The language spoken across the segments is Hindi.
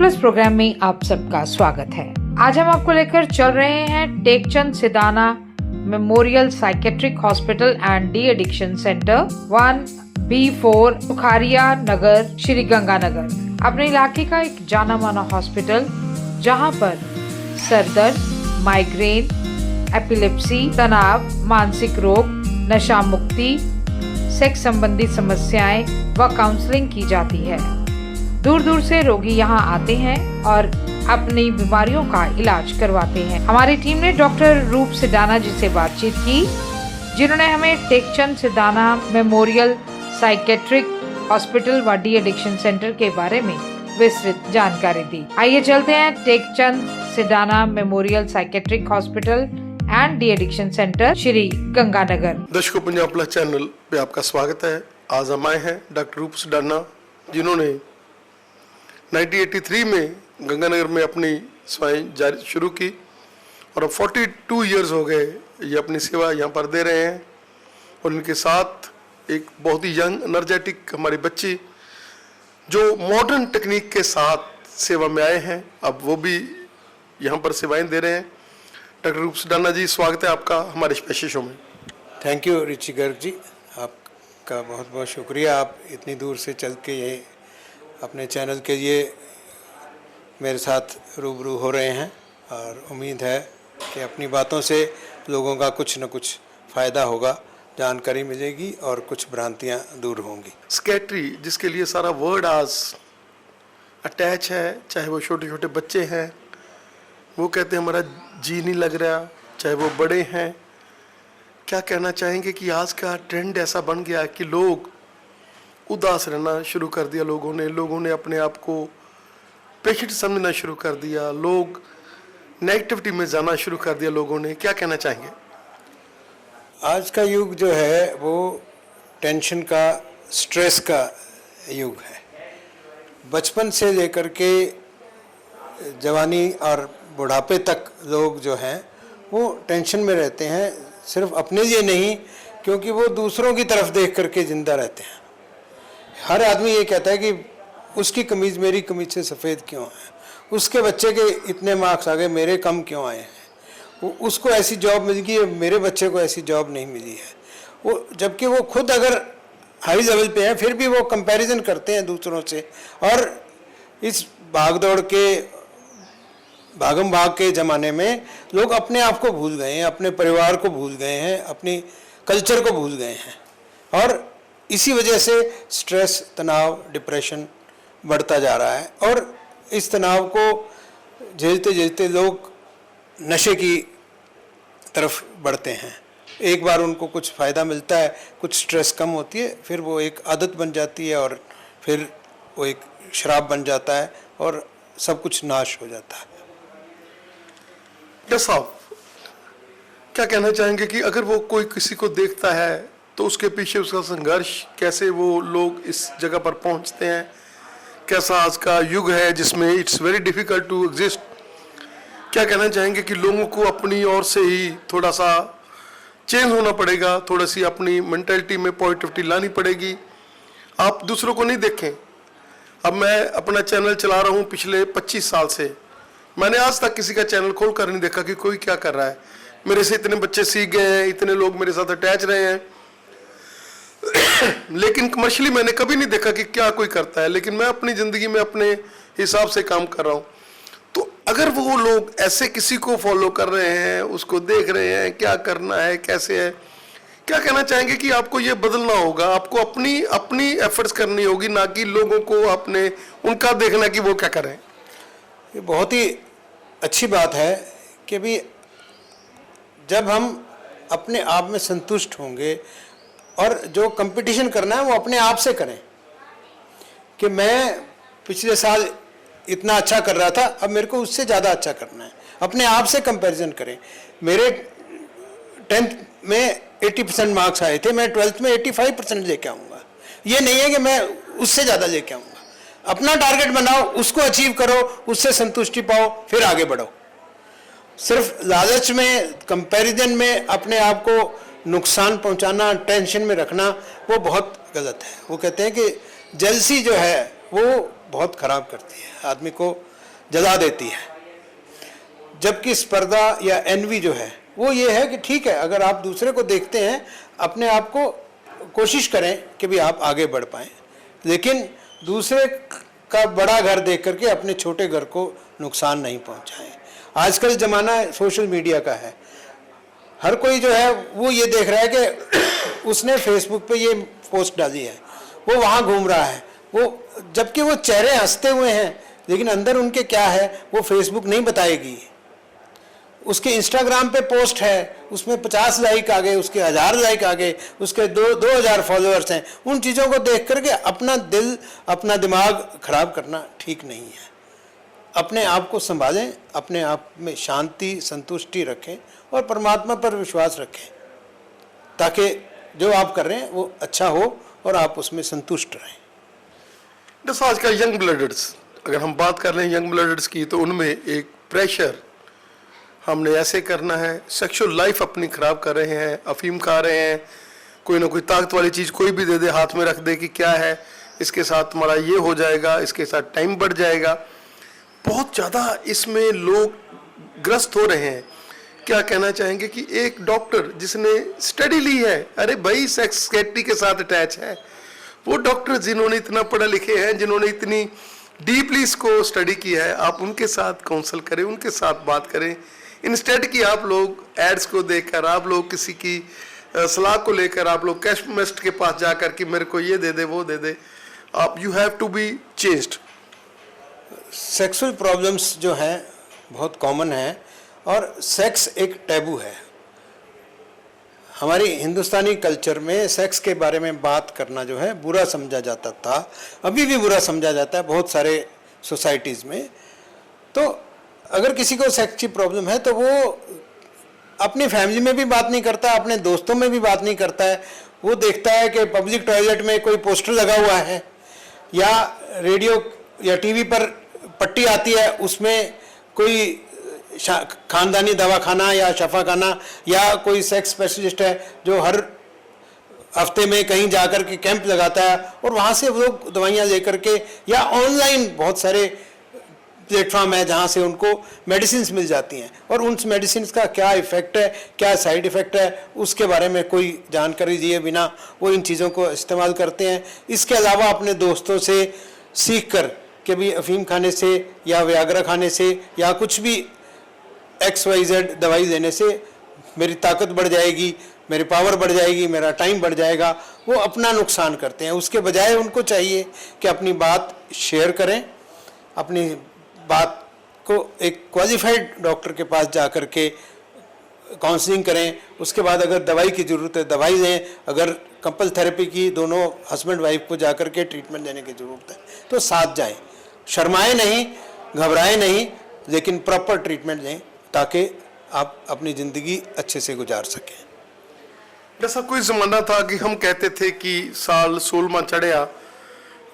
प्लस प्रोग्राम में आप सबका स्वागत है। आज हम आपको लेकर चल रहे हैं Tekchand Sidana memorial psychiatric hospital and de addiction centre 1B4 सुखारिया नगर, श्री गंगानगर, अपने इलाके का एक जाना माना हॉस्पिटल जहां पर सरदर्द, माइग्रेन, एपिलेप्सी, तनाव, मानसिक रोग, नशा मुक्ति, सेक्स संबंधी समस्याएं व काउंसलिंग की जाती है। दूर दूर से रोगी यहां आते हैं और अपनी बीमारियों का इलाज करवाते हैं। हमारी टीम ने डॉक्टर रूप सिदाना जी से बातचीत की, जिन्होंने हमें Tekchand Sidana memorial psychiatric hospital व डी एडिक्शन सेंटर के बारे में विस्तृत जानकारी दी। आइए चलते हैं Tekchand Sidana memorial psychiatric hospital and de addiction centre, Shri Ganganagar. दर्शकों, पंजाब प्लस चैनल पे आपका स्वागत है। आज हम आए हैं डॉक्टर रूप सिदाना, जिन्होंने 1983 में गंगानगर में अपनी सेवाएं जारी शुरू की और अब 42 इयर्स हो गए ये अपनी सेवा यहाँ पर दे रहे हैं। और इनके साथ एक बहुत ही यंग एनर्जेटिक हमारी बच्ची जो मॉडर्न टेक्निक के साथ सेवा में आए हैं, अब वो भी यहाँ पर सेवाएं दे रहे हैं। डॉक्टर रूप सिदाना जी, स्वागत है आपका हमारे स्पेशल शो में। Thank you Richie Garg ji, आपका बहुत बहुत शुक्रिया। आप इतनी दूर से चल के ये अपने चैनल के लिए मेरे साथ रूबरू हो रहे हैं और उम्मीद है कि अपनी बातों से लोगों का कुछ न कुछ फ़ायदा होगा, जानकारी मिलेगी और कुछ भ्रांतियां दूर होंगी। स्कैट्री, जिसके लिए सारा वर्ड आज अटैच है, चाहे वो छोटे छोटे बच्चे हैं, वो कहते हैं हमारा जी नहीं लग रहा, चाहे वो बड़े हैं। क्या कहना चाहेंगे कि आज का ट्रेंड ऐसा बन गया कि लोग उदास रहना शुरू कर दिया, लोगों ने अपने आप को पेशेंट समझना शुरू कर दिया, लोग नेगेटिविटी में जाना शुरू कर दिया लोगों ने। क्या कहना चाहेंगे? आज का युग जो है वो टेंशन का, स्ट्रेस का युग है। बचपन से लेकर के जवानी और बुढ़ापे तक लोग जो हैं वो टेंशन में रहते हैं, सिर्फ अपने लिए नहीं, क्योंकि वो दूसरों की तरफ देख करके ज़िंदा रहते हैं। हर आदमी ये कहता है कि उसकी कमीज़ मेरी कमीज़ से सफ़ेद क्यों है, उसके बच्चे के इतने मार्क्स आ गए, मेरे कम क्यों आए हैं, उसको ऐसी जॉब मिल गई है, मेरे बच्चे को ऐसी जॉब नहीं मिली है। वो जबकि वो खुद अगर हाई लेवल पे हैं फिर भी वो कंपैरिजन करते हैं दूसरों से। और इस भागदौड़ के, भागम भाग के ज़माने में लोग अपने आप को भूल गए हैं, अपने परिवार को भूल गए हैं, अपनी कल्चर को भूल गए हैं। और इसी वजह से स्ट्रेस, तनाव, डिप्रेशन बढ़ता जा रहा है। और इस तनाव को झेलते झेलते लोग नशे की तरफ बढ़ते हैं। एक बार उनको कुछ फ़ायदा मिलता है, कुछ स्ट्रेस कम होती है, फिर वो एक आदत बन जाती है और फिर वो एक शराब बन जाता है और सब कुछ नाश हो जाता है। डॉक्टर साहब, क्या कहना चाहेंगे कि अगर वो कोई किसी को देखता है तो उसके पीछे उसका संघर्ष, कैसे वो लोग इस जगह पर पहुंचते हैं, कैसा आज का युग है जिसमें it's very difficult to exist. क्या कहना चाहेंगे कि लोगों को अपनी ओर से ही थोड़ा सा चेंज होना पड़ेगा, थोड़ी सी अपनी मेंटालिटी में पॉजिटिविटी लानी पड़ेगी। आप दूसरों को नहीं देखें। अब मैं अपना चैनल चला रहा हूँ पिछले 25 साल से, मैंने आज तक किसी का चैनल खोल कर नहीं देखा कि कोई क्या कर रहा है। मेरे से इतने बच्चे सीख गए हैं, इतने लोग मेरे साथ अटैच रहे हैं, लेकिन कमर्शियली मैंने कभी नहीं देखा कि क्या कोई करता है। लेकिन मैं अपनी ज़िंदगी में अपने हिसाब से काम कर रहा हूँ। तो अगर वो लोग ऐसे किसी को फॉलो कर रहे हैं, उसको देख रहे हैं क्या करना है, कैसे है, क्या कहना चाहेंगे कि आपको ये बदलना होगा, आपको अपनी एफर्ट्स करनी होगी, ना कि लोगों को अपने उनका देखना कि वो क्या करें? ये बहुत ही अच्छी बात है कि भी जब हम अपने आप में संतुष्ट होंगे और जो कंपटीशन करना है वो अपने आप से करें कि मैं पिछले साल इतना अच्छा कर रहा था, अब मेरे को उससे ज़्यादा अच्छा करना है। अपने आप से कंपैरिजन करें। मेरे 10th में 80% मार्क्स आए थे, मैं 12th में 85% लेके आऊँगा। ये नहीं है कि मैं उससे ज़्यादा लेके आऊँगा। अपना टारगेट बनाओ, उसको अचीव करो, उससे संतुष्टि पाओ, फिर आगे बढ़ो। सिर्फ लालच में, कंपैरिजन में अपने आप को नुकसान पहुंचाना, टेंशन में रखना, वो बहुत गलत है। वो कहते हैं कि जेलसी जो है वो बहुत खराब करती है, आदमी को जला देती है। जबकि स्पर्धा या एनवी जो है वो ये है कि ठीक है, अगर आप दूसरे को देखते हैं, अपने आप को कोशिश करें कि भी आप आगे बढ़ पाएँ, लेकिन दूसरे का बड़ा घर देख करके अपने छोटे घर को नुकसान नहीं पहुंचाएं। आजकल ज़माना सोशल मीडिया का है, हर कोई जो है वो ये देख रहा है कि उसने फेसबुक पे ये पोस्ट डाली है, वो वहाँ घूम रहा है, वो जबकि वो चेहरे हंसते हुए हैं लेकिन अंदर उनके क्या है वो फेसबुक नहीं बताएगी। उसके इंस्टाग्राम पे पोस्ट है, उसमें 50 लाइक आ गए, उसके 1000 लाइक आ गए, उसके 2000 फॉलोअर्स हैं। उन चीज़ों को देख करके अपना दिल, अपना दिमाग खराब करना ठीक नहीं है। अपने आप को संभालें, अपने आप में शांति संतुष्टि रखें और परमात्मा पर विश्वास रखें, ताकि जो आप कर रहे हैं वो अच्छा हो और आप उसमें संतुष्ट रहें। जैसे आजकल यंग ब्लडर्स, अगर हम बात कर रहे हैं यंग ब्लडर्स की, तो उनमें एक प्रेशर, हमने ऐसे करना है, सेक्सुअल लाइफ अपनी ख़राब कर रहे हैं, अफीम खा रहे हैं, कोई ना कोई ताकत वाली चीज़ कोई भी दे दे, हाथ में रख दे कि क्या है, इसके साथ तुम्हारा ये हो जाएगा, इसके साथ टाइम बढ़ जाएगा। बहुत ज़्यादा इसमें लोग ग्रस्त हो रहे हैं। क्या कहना चाहेंगे कि एक डॉक्टर जिसने स्टडी ली है, अरे भाई सेक्स स्केटी के साथ अटैच है, वो डॉक्टर जिन्होंने इतना पढ़े लिखे हैं, जिन्होंने इतनी डीपली इसको स्टडी किया है, आप उनके साथ काउंसल करें, उनके साथ बात करें, इंस्टेड कि आप लोग एड्स को देखकर, आप लोग किसी की सलाह को लेकर, आप लोग केमिस्ट के पास जाकर कि मेरे को ये दे दे वो दे दे। आप you have to be changed. Sexual problems जो हैं बहुत कॉमन है और सेक्स एक टैबू है। हमारी हिंदुस्तानी कल्चर में सेक्स के बारे में बात करना जो है बुरा समझा जाता था, अभी भी बुरा समझा जाता है बहुत सारे सोसाइटीज़ में। तो अगर किसी को सेक्स की प्रॉब्लम है तो वो अपनी फैमिली में भी बात नहीं करता, अपने दोस्तों में भी बात नहीं करता है। वो देखता है कि पब्लिक टॉयलेट में कोई पोस्टर लगा हुआ है या रेडियो या टीवी पर पट्टी आती है, उसमें कोई खानदानी दवाखाना या शफाखाना या कोई सेक्स स्पेशलिस्ट है जो हर हफ्ते में कहीं जाकर के कैंप लगाता है और वहाँ से वो लोग दवाइयाँ लेकर के, या ऑनलाइन बहुत सारे प्लेटफॉर्म है जहाँ से उनको मेडिसिन मिल जाती हैं और उन मेडिसिन का क्या इफ़ेक्ट है, क्या साइड इफ़ेक्ट है, उसके बारे में कोई जानकारी दिए बिना वो इन चीज़ों को इस्तेमाल करते हैं। इसके अलावा अपने दोस्तों से सीख कर कि भी अफीम खाने से या वियाग्रा खाने से या कुछ भी XYZ दवाई लेने से मेरी ताकत बढ़ जाएगी, मेरी पावर बढ़ जाएगी, मेरा टाइम बढ़ जाएगा, वो अपना नुकसान करते हैं। उसके बजाय उनको चाहिए कि अपनी बात शेयर करें, अपनी बात को एक क्वालिफाइड डॉक्टर के पास जा कर के काउंसलिंग करें। उसके बाद अगर दवाई की ज़रूरत है दवाई लें, अगर कपल थेरेपी की दोनों हस्बैंड वाइफ को जा कर के ट्रीटमेंट देने की ज़रूरत है तो साथ जाएं, शर्माएं नहीं, घबराएं नहीं, लेकिन प्रॉपर ट्रीटमेंट लें ताकि आप अपनी ज़िंदगी अच्छे से गुजार सकें। जैसा कोई ज़माना था कि हम कहते थे कि साल 16वां चढ़िया,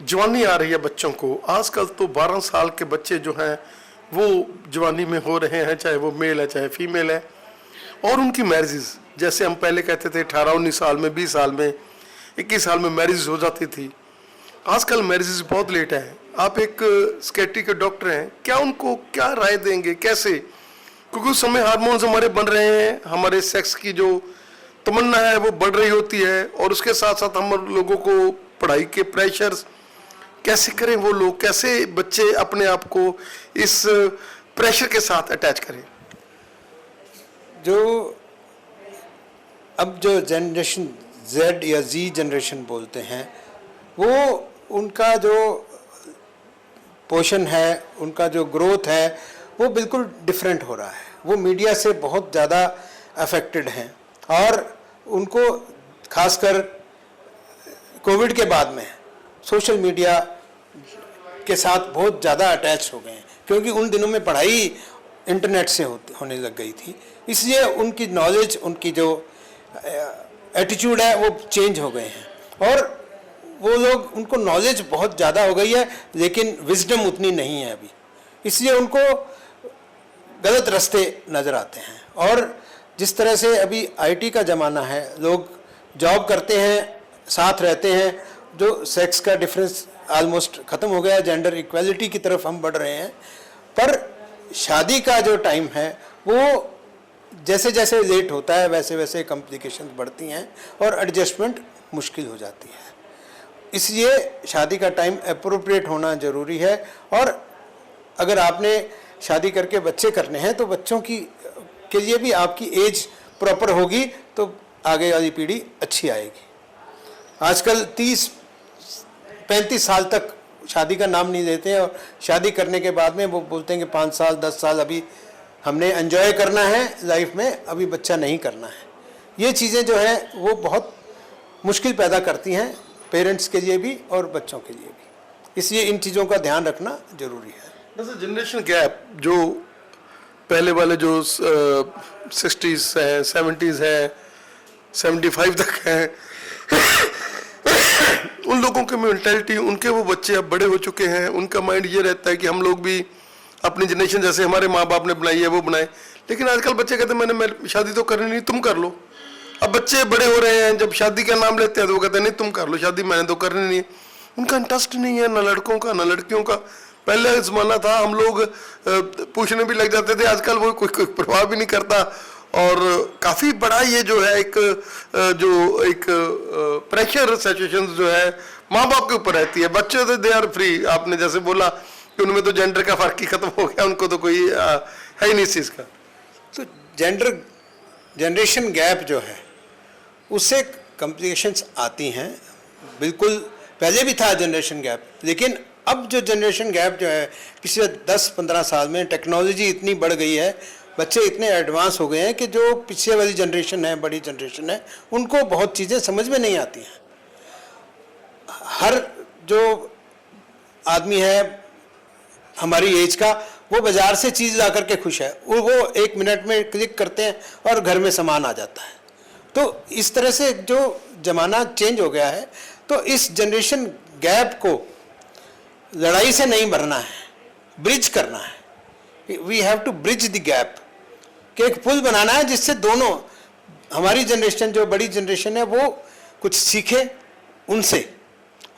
जवानी आ रही है बच्चों को। आजकल तो 12 साल के बच्चे जो हैं वो जवानी में हो रहे हैं, चाहे वो मेल है चाहे फीमेल है। और उनकी मैरिजेस, जैसे हम पहले कहते थे 18-19 साल में, 20 साल में, 21 साल में मैरिज हो जाती थी, आजकल मैरिजेस बहुत लेट हैं। आप एक स्केटी के डॉक्टर हैं, क्या उनको क्या राय देंगे, कैसे? क्योंकि उस समय हार्मोन्स हमारे बन रहे हैं, हमारे सेक्स की जो तमन्ना है वो बढ़ रही होती है, और उसके साथ साथ हम लोगों को पढ़ाई के प्रेशर्स कैसे करें, वो लोग कैसे बच्चे अपने आप को इस प्रेशर के साथ अटैच करें? जो अब जो जनरेशन Z या Z जनरेशन बोलते हैं, वो उनका जो पोषण है, उनका जो ग्रोथ है वो बिल्कुल डिफरेंट हो रहा है। वो मीडिया से बहुत ज़्यादा अफेक्टेड हैं और उनको खासकर कोविड के बाद में सोशल मीडिया के साथ बहुत ज़्यादा अटैच हो गए हैं, क्योंकि उन दिनों में पढ़ाई इंटरनेट से होने लग गई थी, इसलिए उनकी नॉलेज, उनकी जो एटीट्यूड है वो चेंज हो गए हैं और वो लोग, उनको नॉलेज बहुत ज़्यादा हो गई है लेकिन विजडम उतनी नहीं है अभी, इसलिए उनको गलत रास्ते नज़र आते हैं। और जिस तरह से अभी IT का ज़माना है, लोग जॉब करते हैं, साथ रहते हैं, जो सेक्स का डिफरेंस ऑलमोस्ट ख़त्म हो गया, जेंडर इक्वालिटी की तरफ हम बढ़ रहे हैं, पर शादी का जो टाइम है वो जैसे जैसे लेट होता है वैसे वैसे कॉम्प्लिकेशंस बढ़ती हैं और एडजस्टमेंट मुश्किल हो जाती है। इसलिए शादी का टाइम अप्रोप्रिएट होना ज़रूरी है, और अगर आपने शादी करके बच्चे करने हैं तो बच्चों की के लिए भी आपकी एज प्रॉपर होगी तो आगे वाली पीढ़ी अच्छी आएगी। आजकल 30-35 साल तक शादी का नाम नहीं लेते हैं, और शादी करने के बाद में वो बोलते हैं कि 5 साल 10 साल अभी हमने एंजॉय करना है लाइफ में, अभी बच्चा नहीं करना है। ये चीज़ें जो हैं वो बहुत मुश्किल पैदा करती हैं पेरेंट्स के लिए भी और बच्चों के लिए भी, इसलिए इन चीज़ों का ध्यान रखना ज़रूरी है। जैसे जनरेशन गैप, जो पहले वाले जो 60s हैं, 70s हैं, 75 तक हैं, उन लोगों की मेंटालिटी, उनके वो बच्चे अब बड़े हो चुके हैं, उनका माइंड ये रहता है कि हम लोग भी अपनी जनरेशन जैसे हमारे माँ बाप ने बनाई है वो बनाए। लेकिन आजकल बच्चे कहते हैं मैं शादी तो करनी नहीं, तुम कर लो। अब बच्चे बड़े हो रहे हैं, जब शादी का नाम लेते हैं तो वो कहते हैं नहीं तुम कर लो शादी, मैंने तो करनी नहीं है। उनका इंटरेस्ट नहीं है, ना लड़कों का ना लड़कियों का। पहले ज़माना था हम लोग पूछने भी लग जाते थे, आजकल वो कोई प्रभाव भी नहीं करता। और काफ़ी बड़ा ये जो है एक प्रेशर सिचुएशन जो है माँ बाप के ऊपर रहती है। बच्चे तो दे आर फ्री, आपने जैसे बोला कि उनमें तो जेंडर का फर्क ही खत्म हो गया, उनको तो कोई है ही नहीं इस चीज़ का। तो जनरेशन गैप जो है उससे कॉम्प्लिकेशंस आती हैं, बिल्कुल पहले भी था जनरेशन गैप, लेकिन अब जो जनरेशन गैप जो है पिछले 10-15 साल में टेक्नोलॉजी इतनी बढ़ गई है, बच्चे इतने एडवांस हो गए हैं कि जो पीछे वाली जनरेशन है, बड़ी जनरेशन है, उनको बहुत चीज़ें समझ में नहीं आती हैं। हर जो आदमी है हमारी एज का, वो बाज़ार से चीज़ ला करके खुश है, वो 1 मिनट में क्लिक करते हैं और घर में सामान आ जाता है। तो इस तरह से जो ज़माना चेंज हो गया है, तो इस जनरेशन गैप को लड़ाई से नहीं भरना है, ब्रिज करना है। We have to bridge the gap, कि एक पुल बनाना है जिससे दोनों, हमारी जनरेशन जो बड़ी जनरेशन है वो कुछ सीखे उनसे,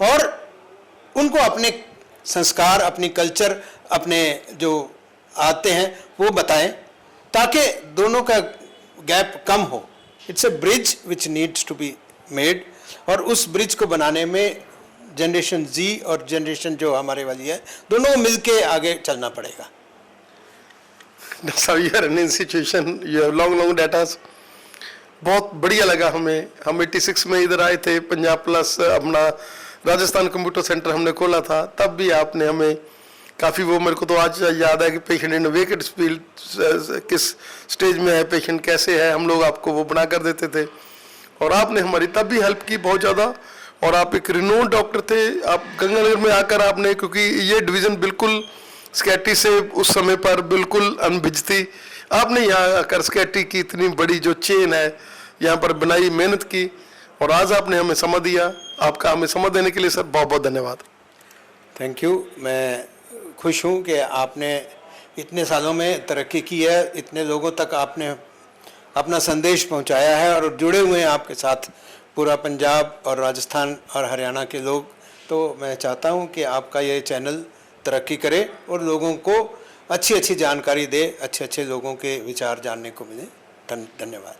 और उनको अपने संस्कार, अपनी कल्चर, अपने जो आते हैं वो बताएं, ताकि दोनों का गैप कम हो। It's a bridge which needs to be made, और उस ब्रिज को बनाने में जनरेशन जी और जनरेशन जो हमारे वाली है, दोनों मिलके आगे चलना पड़ेगा। You are in situation, you have long datas. बहुत बढ़िया लगा हमें। हम 86 में इधर आए थे, पंजाब प्लस अपना राजस्थान कंप्यूटर सेंटर हमने खोला था, तब भी आपने हमें काफ़ी, वो मेरे को तो आज याद है कि पेशेंट इन वेकेट फील्ड किस स्टेज में है, पेशेंट कैसे है, हम लोग आपको वो बना कर देते थे, और आपने हमारी तब भी हेल्प की बहुत ज़्यादा। और आप एक रिनोन डॉक्टर थे। आप गंगानगर में आकर आपने, क्योंकि ये डिवीज़न बिल्कुल स्कैटी से उस समय पर बिल्कुल अनभिज थी, आपने यहाँ आकर स्कैटी की इतनी बड़ी जो चेन है यहाँ पर बनाई, मेहनत की, और आज आपने हमें समय दिया। आपका हमें समय देने के लिए सर बहुत बहुत धन्यवाद। Thank you. मैं खुश हूँ कि आपने इतने सालों में तरक्की की है, इतने लोगों तक आपने अपना संदेश पहुँचाया है, और जुड़े हुए हैं आपके साथ पूरा पंजाब और राजस्थान और हरियाणा के लोग। तो मैं चाहता हूँ कि आपका ये चैनल तरक्की करे और लोगों को अच्छी अच्छी जानकारी दे, अच्छे अच्छे लोगों के विचार जानने को मिले। धन्यवाद।